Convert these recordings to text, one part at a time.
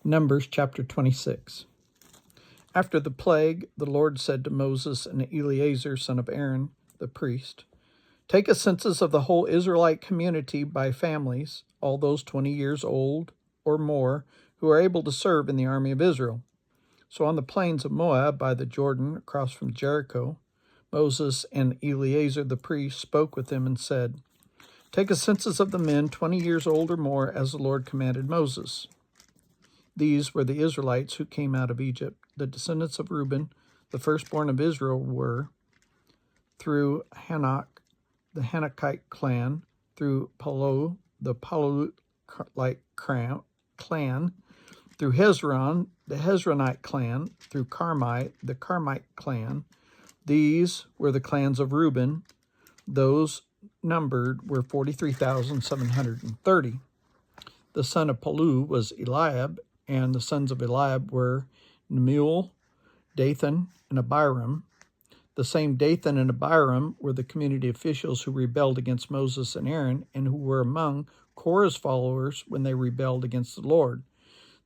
Numbers chapter 26. After the plague, the Lord said to Moses and Eleazar, son of Aaron, the priest, "Take a census of the whole Israelite community by families, all those 20 years old or more who are able to serve in the army of Israel." So on the plains of Moab by the Jordan, across from Jericho, Moses and Eleazar the priest spoke with them and said, "Take a census of the men 20 years old or more, as the Lord commanded Moses." These were the Israelites who came out of Egypt. The descendants of Reuben, the firstborn of Israel, were through Hanok, the Hanokite clan, through Palu, the Palulite clan, through Hezron, the Hezronite clan, through Carmi, the Carmite clan. These were the clans of Reuben. Those numbered were 43,730. The son of Palu was Eliab, and the sons of Eliab were Nemuel, Dathan, and Abiram. The same Dathan and Abiram were the community officials who rebelled against Moses and Aaron, and who were among Korah's followers when they rebelled against the Lord.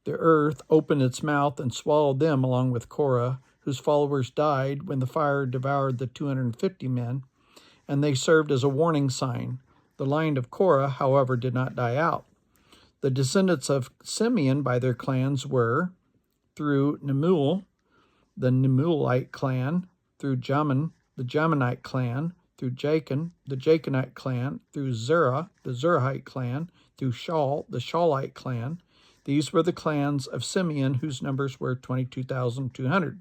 The earth opened its mouth and swallowed them along with Korah, whose followers died when the fire devoured the 250 men, and they served as a warning sign. The line of Korah, however, did not die out. The descendants of Simeon by their clans were through Nemuel, the Nemuelite clan, through Jamin, the Jaminite clan, through Jachin, the Jachinite clan, through Zerah, the Zerahite clan, through Shaul, the Shaulite clan. These were the clans of Simeon, whose numbers were 22,200.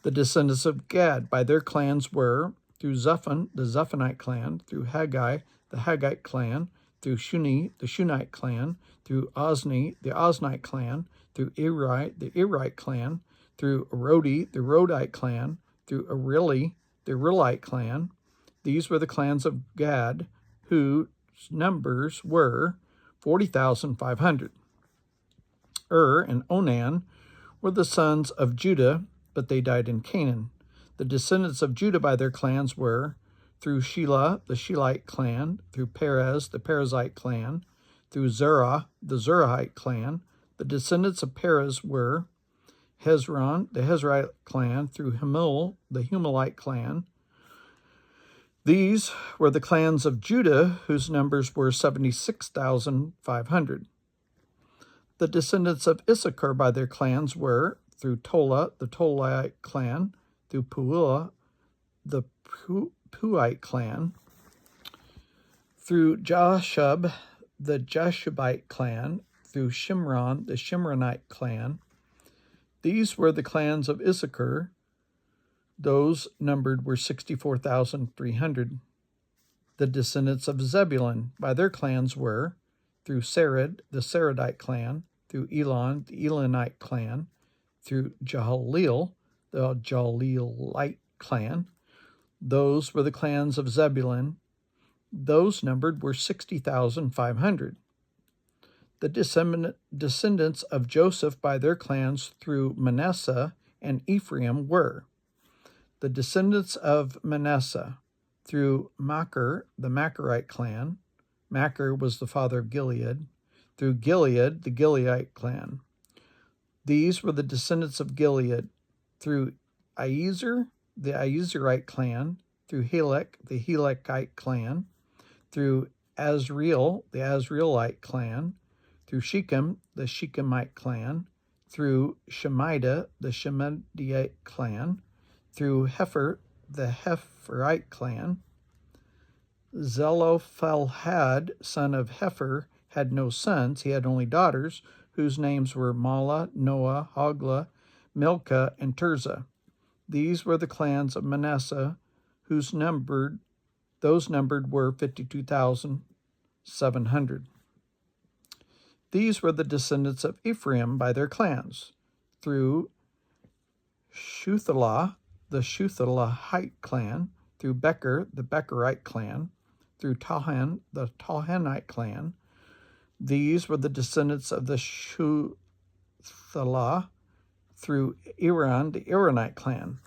The descendants of Gad by their clans were through Zephon, the Zephonite clan, through Haggai, the Haggite clan, through Shuni, the Shunite clan, through Ozni, the Oznite clan, through Eri, the Erite clan, through Arodi, the Rodite clan, through Arili, the Arilite clan. These were the clans of Gad, whose numbers were 40,500. And Onan were the sons of Judah, but they died in Canaan. The descendants of Judah by their clans were through Shelah, the Shelite clan, through Perez, the Perezite clan, through Zerah, the Zerahite clan. The descendants of Perez were Hezron, the Hezrite clan, through Hamul, the Humelite clan. These were the clans of Judah, whose numbers were 76,500. The descendants of Issachar by their clans were through Tola, the Tolite clan, through Puah, the Puite clan, through Jashub, the Jashubite clan, through Shimron, the Shimronite clan. These were the clans of Issachar. Those numbered were 64,300. The descendants of Zebulun by their clans were through Sered, the Seredite clan, through Elon, the Elonite clan, through Jahleel, the Jahleelite clan. Those were the clans of Zebulun. Those numbered were 60,500. The descendants of Joseph by their clans through Manasseh and Ephraim were the descendants of Manasseh through Machir, the Machirite clan. Machir was the father of Gilead. Through Gilead, the Gileadite clan. These were the descendants of Gilead through Iezer, the Iezerite clan, through Helek, the Helekite clan, through Azriel, the Azrielite clan, through Shechem, the Shechemite clan, through Shemida, the Shemidite clan, through Hepher, the Hepherite clan. Zelophehad, son of Hepher, had no sons. He had only daughters, whose names were Mala, Noah, Hoglah, Milcah, and Tirzah. These were the clans of Manasseh, those numbered were 52,700. These were the descendants of Ephraim by their clans, through Shuthelah, the Shuthelahite clan, through Becher, the Becherite clan, through Tahan, the Tahanite clan. These were the descendants of the Shuthelah, through Iran, the Iranite clan.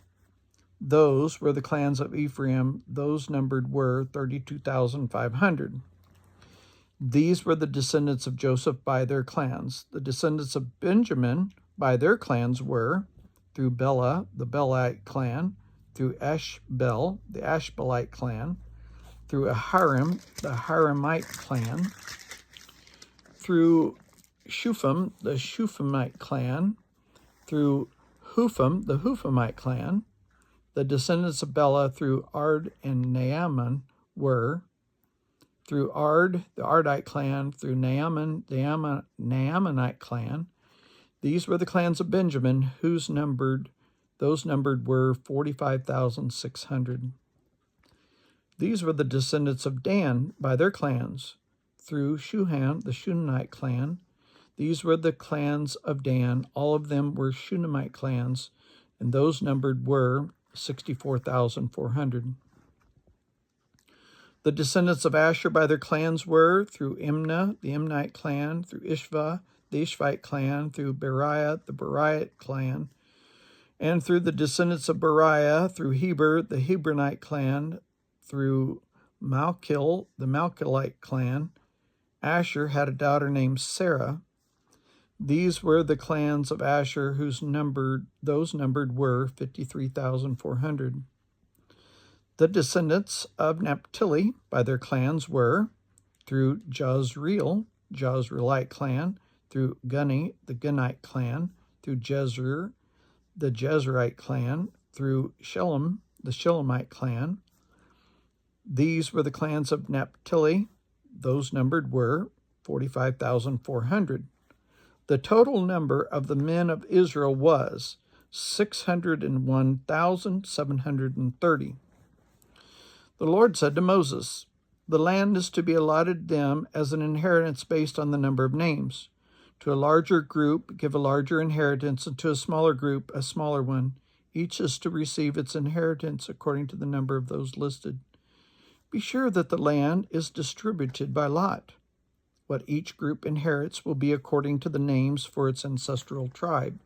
Those were the clans of Ephraim. Those numbered were 32,500. These were the descendants of Joseph by their clans. The descendants of Benjamin by their clans were, through Bela, the Belite clan, through Ashbel, the Ashbelite clan, through Ahiram, the Hiramite clan, through Shupham, the Shuphamite clan, through Hupham, the Huphamite clan. The descendants of Bela through Ard and Naaman were, through Ard, the Ardite clan, through Naaman, the Naamanite clan. These were the clans of Benjamin, those numbered were 45,600. These were the descendants of Dan by their clans, through Shuham, the Shunamite clan. These were the clans of Dan. All of them were Shunamite clans, and those numbered were 64,400. The descendants of Asher by their clans were, through Imnah, the Imnite clan, through Ishva, the Ishvite clan, through Beriah, the Beriah clan, and through the descendants of Beriah, through Heber, the Hebronite clan, through Malchil, the Malchilite clan. Asher had a daughter named Sarah. These were the clans of Asher, those numbered were 53,400. The descendants of Naphtali by their clans were, through Jezreel, Jezreelite clan, through Guni, the Gunite clan, through Jezer, the Jezreelite clan, through Shalom, the Shalemite clan. These were the clans of Naphtali. Those numbered were 45,400. The total number of the men of Israel was 601,730. The Lord said to Moses, "The land is to be allotted them as an inheritance based on the number of names. To a larger group, give a larger inheritance, and to a smaller group, a smaller one. Each is to receive its inheritance according to the number of those listed. Be sure that the land is distributed by lot. What each group inherits will be according to the names for its ancestral tribe.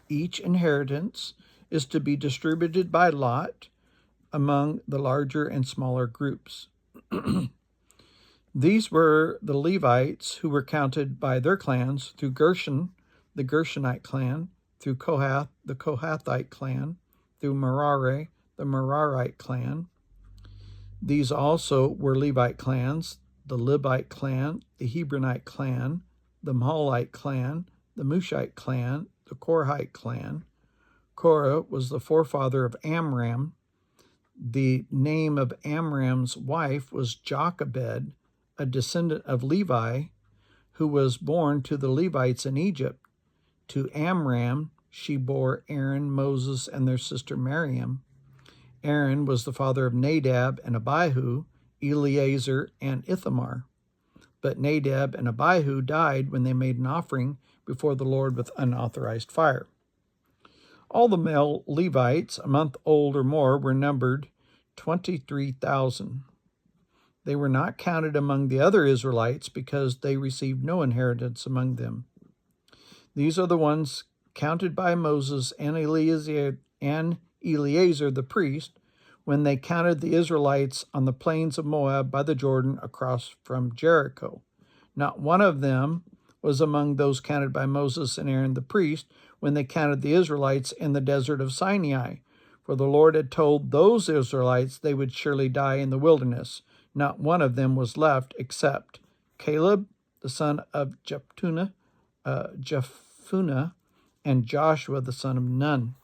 Each inheritance is to be distributed by lot among the larger and smaller groups." These were the Levites who were counted by their clans, through Gershon, the Gershonite clan, through Kohath, the Kohathite clan, through Merari, the Merarite clan. These also were Levite clans: the Libite clan, the Hebronite clan, the Mahalite clan, the Mushite clan, the Korahite clan. Korah was the forefather of Amram. The name of Amram's wife was Jochebed, a descendant of Levi, who was born to the Levites in Egypt. To Amram she bore Aaron, Moses, and their sister Miriam. Aaron was the father of Nadab and Abihu, Eleazar, and Ithamar. But Nadab and Abihu died when they made an offering before the Lord with unauthorized fire. All the male Levites, a month old or more, were numbered 23,000. They were not counted among the other Israelites because they received no inheritance among them. These are the ones counted by Moses and Eleazar the priest when they counted the Israelites on the plains of Moab by the Jordan across from Jericho. Not one of them was among those counted by Moses and Aaron the priest when they counted the Israelites in the desert of Sinai, for the Lord had told those Israelites they would surely die in the wilderness. Not one of them was left except Caleb, the son of Jephunneh, and Joshua, the son of Nun.